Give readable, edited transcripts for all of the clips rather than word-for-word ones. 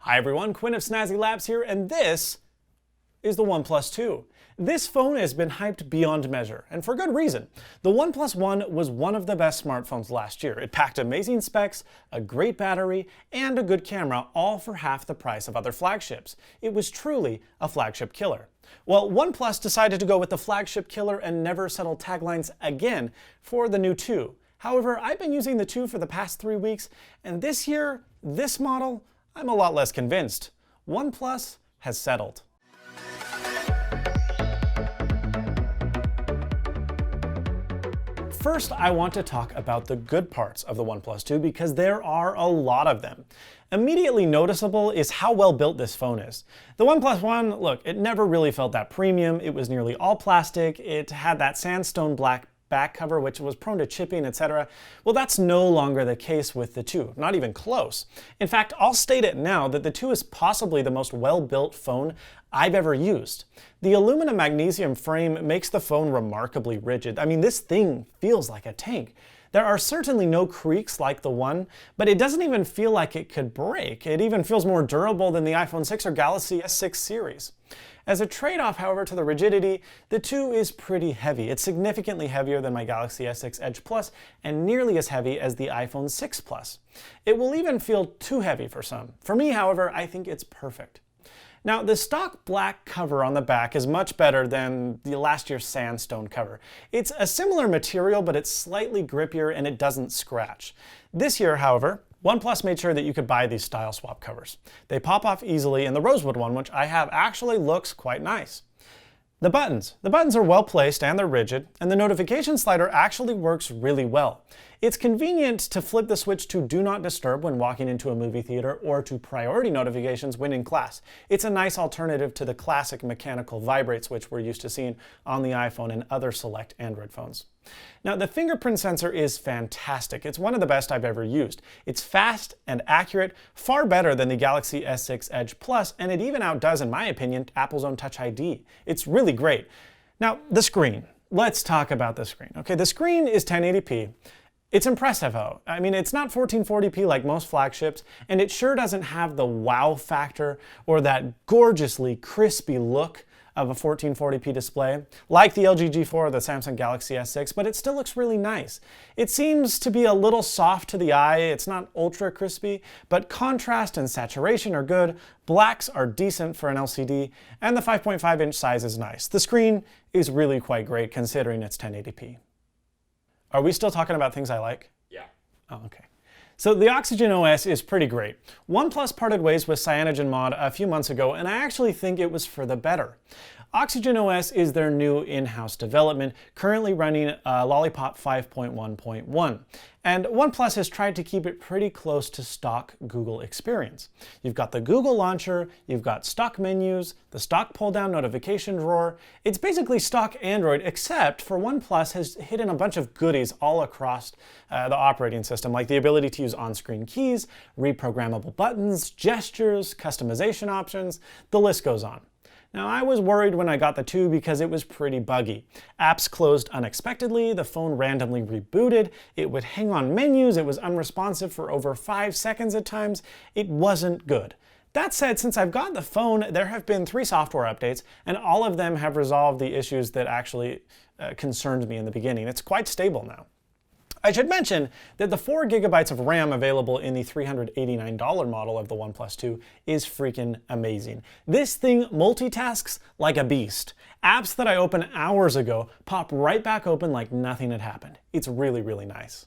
Hi everyone, Quinn of Snazzy Labs here, and this is the OnePlus Two. This phone has been hyped beyond measure, and for good reason. The OnePlus One was one of the best smartphones last year. It packed amazing specs, a great battery, and a good camera, all for half the price of other flagships. It was truly a flagship killer. Well, OnePlus decided to go with the flagship killer and never settle taglines again for the new Two. However, I've been using the Two for the past 3 weeks, and this year, this model, I'm a lot less convinced. OnePlus has settled. First, I want to talk about the good parts of the OnePlus Two because there are a lot of them. Immediately noticeable is how well built this phone is. The OnePlus One, look, it never really felt that premium. It was nearly all plastic. It had that sandstone black back cover, which was prone to chipping, etc. Well, that's no longer the case with the Two, not even close. In fact, I'll state it now that the Two is possibly the most well-built phone I've ever used. The aluminum magnesium frame makes the phone remarkably rigid. I mean, this thing feels like a tank. There are certainly no creaks like the One, but it doesn't even feel like it could break. It even feels more durable than the iPhone 6 or Galaxy S6 series. As a trade-off, however, to the rigidity, the Two is pretty heavy. It's significantly heavier than my Galaxy S6 Edge Plus and nearly as heavy as the iPhone 6 Plus. It will even feel too heavy for some. For me, however, I think it's perfect. Now, the stock black cover on the back is much better than the last year's sandstone cover. It's a similar material, but it's slightly grippier and it doesn't scratch. This year, however, OnePlus made sure that you could buy these style swap covers. They pop off easily, and the rosewood one, which I have, actually looks quite nice. The buttons are well placed and they're rigid, and the notification slider actually works really well. It's convenient to flip the switch to Do Not Disturb when walking into a movie theater or to priority notifications when in class. It's a nice alternative to the classic mechanical vibrate switch we're used to seeing on the iPhone and other select Android phones. Now, the fingerprint sensor is fantastic. It's one of the best I've ever used. It's fast and accurate, far better than the Galaxy S6 Edge Plus, and it even outdoes, in my opinion, Apple's own Touch ID. It's really great. Now, the screen. Let's talk about the screen. Okay, the screen is 1080p. It's impressive, though. I mean, it's not 1440p like most flagships, and it sure doesn't have the wow factor or that gorgeously crispy look of a 1440p display, like the LG G4 or the Samsung Galaxy S6, but it still looks really nice. It seems to be a little soft to the eye. It's not ultra crispy, but contrast and saturation are good. Blacks are decent for an LCD, and the 5.5-inch size is nice. The screen is really quite great considering it's 1080p. Are we still talking about things I like? Yeah. Oh, okay. So the Oxygen OS is pretty great. OnePlus parted ways with CyanogenMod a few months ago, and I actually think it was for the better. Oxygen OS is their new in-house development, currently running Lollipop 5.1.1. And OnePlus has tried to keep it pretty close to stock Google experience. You've got the Google launcher, you've got stock menus, the stock pull-down notification drawer. It's basically stock Android, except for OnePlus has hidden a bunch of goodies all across the operating system, like the ability to use on-screen keys, reprogrammable buttons, gestures, customization options, the list goes on. Now, I was worried when I got the Two because it was pretty buggy. Apps closed unexpectedly, the phone randomly rebooted, it would hang on menus, it was unresponsive for over 5 seconds at times. It wasn't good. That said, since I've got the phone, there have been 3 software updates, and all of them have resolved the issues that actually concerned me in the beginning. It's quite stable now. I should mention that the 4 GB of RAM available in the $389 model of the OnePlus Two is freaking amazing. This thing multitasks like a beast. Apps that I opened hours ago pop right back open like nothing had happened. It's really, really nice.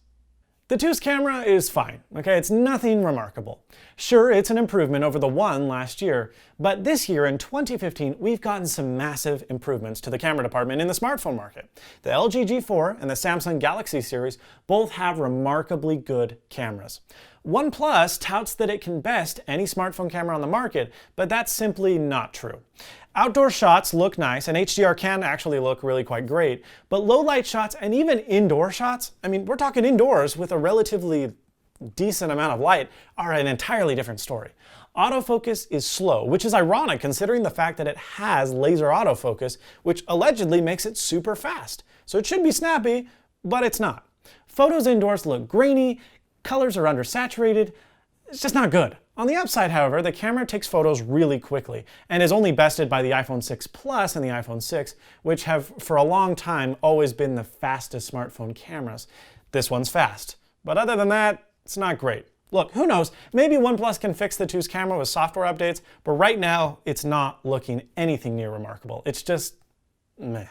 The Two's camera is fine, okay? It's nothing remarkable. Sure, it's an improvement over the One last year, but this year in 2015, we've gotten some massive improvements to the camera department in the smartphone market. The LG G4 and the Samsung Galaxy series both have remarkably good cameras. OnePlus touts that it can best any smartphone camera on the market, but that's simply not true. Outdoor shots look nice, and HDR can actually look really quite great, but low light shots and even indoor shots, I mean, we're talking indoors with a relatively decent amount of light, are an entirely different story. Autofocus is slow, which is ironic considering the fact that it has laser autofocus, which allegedly makes it super fast. So it should be snappy, but it's not. Photos indoors look grainy, colors are undersaturated. It's just not good. On the upside, however, the camera takes photos really quickly and is only bested by the iPhone 6 Plus and the iPhone 6, which have for a long time always been the fastest smartphone cameras. This one's fast, but other than that, it's not great. Look, who knows, maybe OnePlus can fix the 2's camera with software updates, but right now, it's not looking anything near remarkable. It's just meh.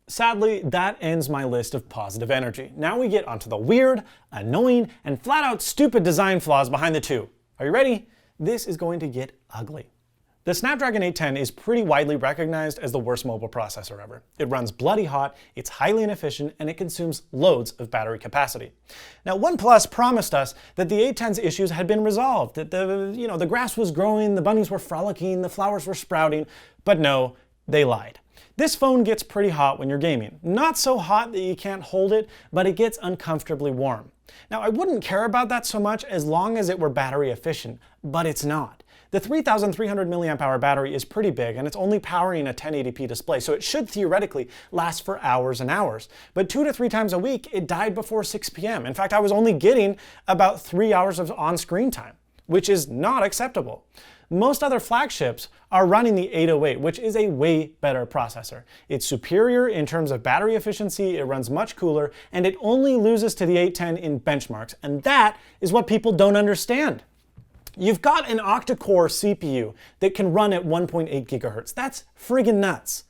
Sadly, that ends my list of positive energy. Now we get onto the weird, annoying, and flat out stupid design flaws behind the 2. Are you ready? This is going to get ugly. The Snapdragon 810 is pretty widely recognized as the worst mobile processor ever. It runs bloody hot, it's highly inefficient, and it consumes loads of battery capacity. Now, OnePlus promised us that the 810's issues had been resolved, that the grass was growing, the bunnies were frolicking, the flowers were sprouting, but no, they lied. This phone gets pretty hot when you're gaming. Not so hot that you can't hold it, but it gets uncomfortably warm. Now, I wouldn't care about that so much as long as it were battery efficient, but it's not. The 3,300 mAh battery is pretty big, and it's only powering a 1080p display, so it should theoretically last for hours and hours. But 2 to 3 times a week, it died before 6 p.m. In fact, I was only getting about 3 hours of on-screen time, which is not acceptable. Most other flagships are running the 808, which is a way better processor. It's superior in terms of battery efficiency, it runs much cooler, and it only loses to the 810 in benchmarks, and that is what people don't understand. You've got an octa-core CPU that can run at 1.8 gigahertz. That's friggin' nuts.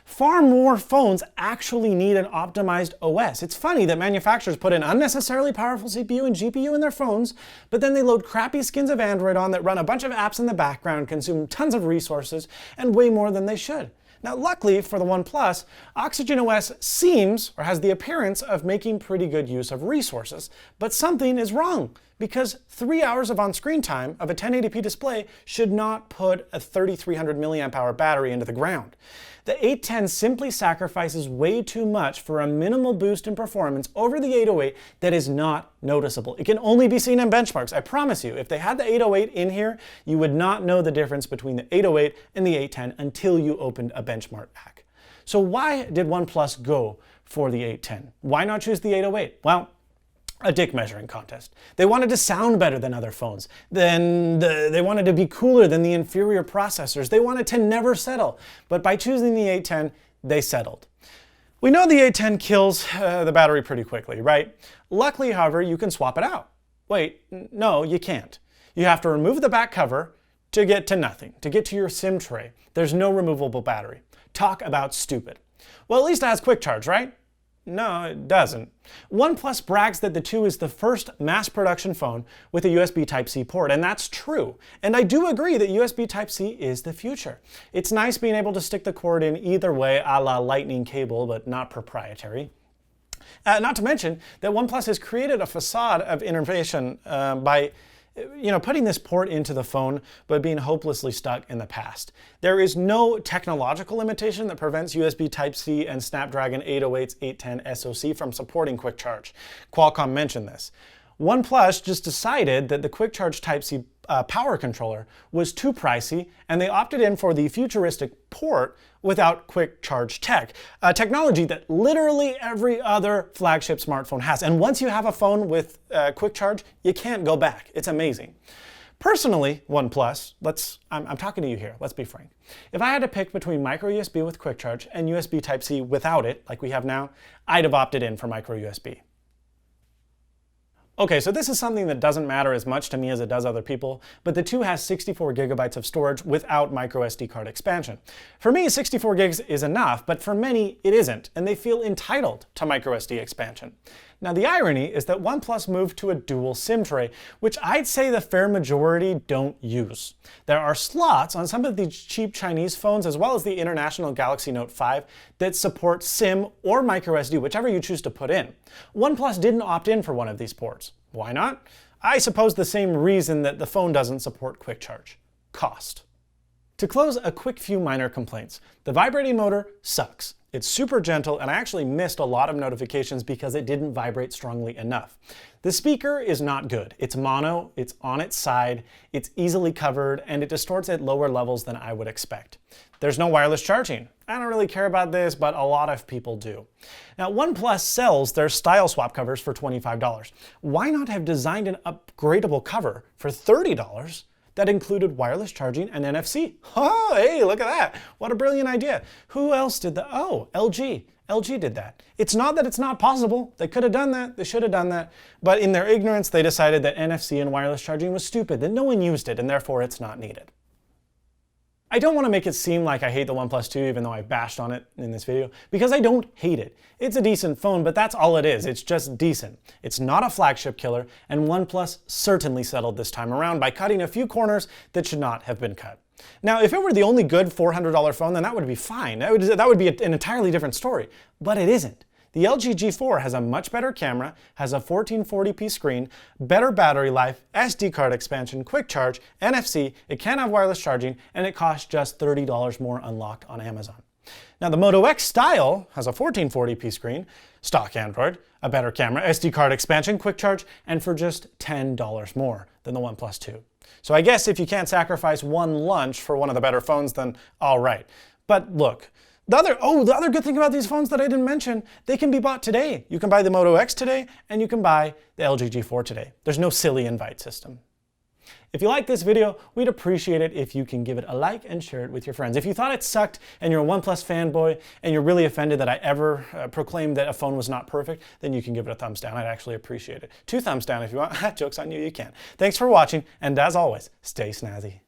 Far more phones actually need an optimized OS. It's funny that manufacturers put an unnecessarily powerful CPU and GPU in their phones, but then they load crappy skins of Android on that run a bunch of apps in the background, consume tons of resources, and way more than they should. Now, luckily for the OnePlus, Oxygen OS seems, or has the appearance of making pretty good use of resources, but something is wrong, because 3 hours of on-screen time of a 1080p display should not put a 3,300 mAh battery into the ground. The 810 simply sacrifices way too much for a minimal boost in performance over the 808 that is not noticeable. It can only be seen in benchmarks. I promise you, if they had the 808 in here, you would not know the difference between the 808 and the 810 until you opened a benchmark pack. So why did OnePlus go for the 810? Why not choose the 808? Well, a dick measuring contest. They wanted to sound better than other phones. They wanted to be cooler than the inferior processors. They wanted to never settle. But by choosing the 810, they settled. We know the 810 kills the battery pretty quickly, right? Luckily, however, you can swap it out. Wait, no, you can't. You have to remove the back cover to get to nothing, to get to your SIM tray. There's no removable battery. Talk about stupid. Well, at least it has quick charge, right? No, it doesn't. OnePlus brags that the 2 is the first mass production phone with a USB Type-C port, and that's true. And I do agree that USB Type-C is the future. It's nice being able to stick the cord in either way, a la lightning cable, but not proprietary. Not to mention that OnePlus has created a facade of innovation by putting this port into the phone, but being hopelessly stuck in the past. There is no technological limitation that prevents USB Type-C and Snapdragon 808's 810 SoC from supporting quick charge. Qualcomm mentioned this. OnePlus just decided that the quick charge Type-C power controller was too pricey, and they opted in for the futuristic port without quick charge tech, a technology that literally every other flagship smartphone has. And once you have a phone with quick charge, you can't go back. It's amazing. Personally, OnePlus, I'm talking to you here, let's be frank. If I had to pick between micro USB with quick charge and USB Type-C without it, like we have now, I'd have opted in for micro USB. Okay, so this is something that doesn't matter as much to me as it does other people, but the 2 has 64 gigabytes of storage without micro SD card expansion. For me, 64 gigs is enough, but for many, it isn't, and they feel entitled to micro SD expansion. Now, the irony is that OnePlus moved to a dual SIM tray, which I'd say the fair majority don't use. There are slots on some of these cheap Chinese phones, as well as the international Galaxy Note 5, that support SIM or micro SD, whichever you choose to put in. OnePlus didn't opt in for one of these ports. Why not? I suppose the same reason that the phone doesn't support quick charge: cost. To close, a quick few minor complaints. The vibrating motor sucks. It's super gentle, and I actually missed a lot of notifications because it didn't vibrate strongly enough. The speaker is not good. It's mono, it's on its side, it's easily covered, and it distorts at lower levels than I would expect. There's no wireless charging. I don't really care about this, but a lot of people do. Now, OnePlus sells their style swap covers for $25. Why not have designed an upgradable cover for $30 that included wireless charging and NFC? Oh, hey, look at that. What a brilliant idea. Who else did that? Oh, LG. LG did that. It's not that it's not possible. They could have done that. They should have done that. But in their ignorance, they decided that NFC and wireless charging was stupid, that no one used it, and therefore it's not needed. I don't want to make it seem like I hate the OnePlus 2, even though I bashed on it in this video, because I don't hate it. It's a decent phone, but that's all it is. It's just decent. It's not a flagship killer, and OnePlus certainly settled this time around by cutting a few corners that should not have been cut. Now, if it were the only good $400 phone, then that would be fine. That would be an entirely different story, but it isn't. The LG G4 has a much better camera, has a 1440p screen, better battery life, SD card expansion, quick charge, NFC, it can have wireless charging, and it costs just $30 more unlocked on Amazon. Now the Moto X Style has a 1440p screen, stock Android, a better camera, SD card expansion, quick charge, and for just $10 more than the OnePlus 2. So I guess if you can't sacrifice one lunch for one of the better phones, then all right. But look, the other good thing about these phones that I didn't mention, they can be bought today. You can buy the Moto X today, and you can buy the LG G4 today. There's no silly invite system. If you like this video, we'd appreciate it if you can give it a like and share it with your friends. If you thought it sucked and you're a OnePlus fanboy and you're really offended that I ever proclaimed that a phone was not perfect, then you can give it a thumbs down. I'd actually appreciate it. 2 thumbs down if you want. Joke's on you, you can. Thanks for watching, and as always, stay snazzy.